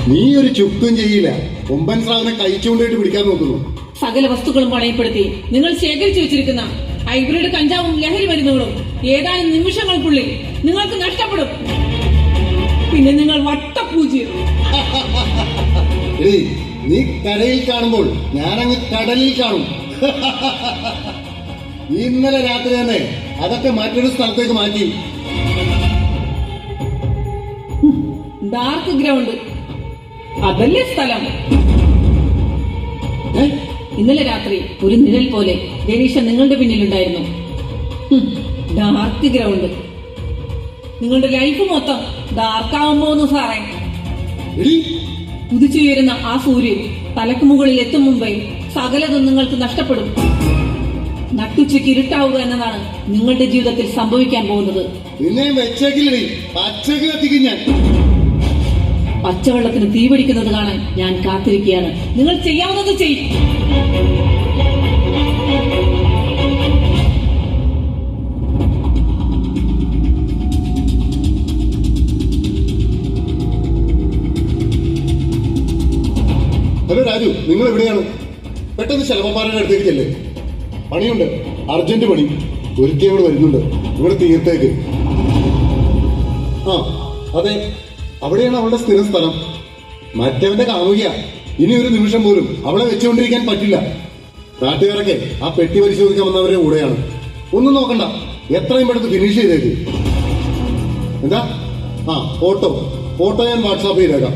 നീ ഒരു ചുക്കും ചെയ്യില്ല. കൊമ്പൻ സ്രാവിനെ കഴിച്ചുകൊണ്ടിട്ട് പിടിക്കാൻ നോക്കുന്നു. സകല വസ്തുക്കളും പണയപ്പെടുത്തി നിങ്ങൾ ശേഖരിച്ചു വെച്ചിരിക്കുന്ന ഹൈബ്രിഡ് കഞ്ചാവും ലഹരി മരുന്നുകളും ഏതാനും നിമിഷങ്ങൾക്കുള്ളിൽ നിങ്ങൾക്ക് നഷ്ടപ്പെടും. പിന്നെ നിങ്ങൾ വട്ടപൂജ്യം. നീ കരയിൽ കാണുമ്പോൾ ഞാനങ്ങ് കടലിൽ കാണും. ഇന്നലെ രാത്രി തന്നെ അതൊക്കെ മറ്റൊരു സ്ഥലത്തേക്ക് മാറ്റി. ഡാർക്ക് ഗ്രൗണ്ട് അതല്ലേ സ്ഥലം? ഇന്നലെ രാത്രി ഒരു നിഴൽ പോലെ രവീഷ നിങ്ങളുടെ പിന്നിലുണ്ടായിരുന്നു. Dark ground. നിങ്ങളുടെ ലൈഫ് മൊത്തം ഡാർക്കാവുമ്പോന്ന് സാറേ. ഉദിച്ചുയരുന്ന ആ സൂര്യൻ തലക്ക് മുകളിൽ എത്തും മുമ്പേ സകലതും നിങ്ങൾക്ക് നഷ്ടപ്പെടും. നട്ടുച്ചയ്ക്ക് ഇരുട്ടാവുക എന്നതാണ് നിങ്ങളുടെ ജീവിതത്തിൽ സംഭവിക്കാൻ പോകുന്നത്. പച്ചവെള്ളത്തിന് തീപിടിക്കുന്നത് കാണാൻ ഞാൻ കാത്തിരിക്കുകയാണ്. നിങ്ങൾ ചെയ്യാവുന്നത് ചെയ്യും. ഹലോ രാജു, നിങ്ങൾ എവിടെയാണ്? പെട്ടെന്ന് ശലഭപ്പാറയുടെ അടുത്തേക്ക് ചെല്ലേ. പണിയുണ്ട്, അർജന്റ് പണി. ഒരുത്തിയോട് വരുന്നുണ്ട്, ഇവിടെ തീർത്തേക്ക്. ആ അതെ, അവിടെയാണ് അവളുടെ സ്ഥിരം സ്ഥലം. മറ്റവന്റെ കാമുകിയ. ഇനി ഒരു നിമിഷം പോലും അവളെ വെച്ചുകൊണ്ടിരിക്കാൻ പറ്റില്ല. നാട്ടുകാരൊക്കെ ആ പെട്ടി പരിശോധിക്കാൻ വന്നവരുടെ കൂടെയാണ്. ഒന്നും നോക്കണ്ട, എത്രയും പെട്ടെന്ന് ഫിനിഷ് ചെയ്തേക്ക്. എന്താ? ആ ഫോട്ടോ ഞാൻ വാട്സാപ്പ് ചെയ്തേക്കാം.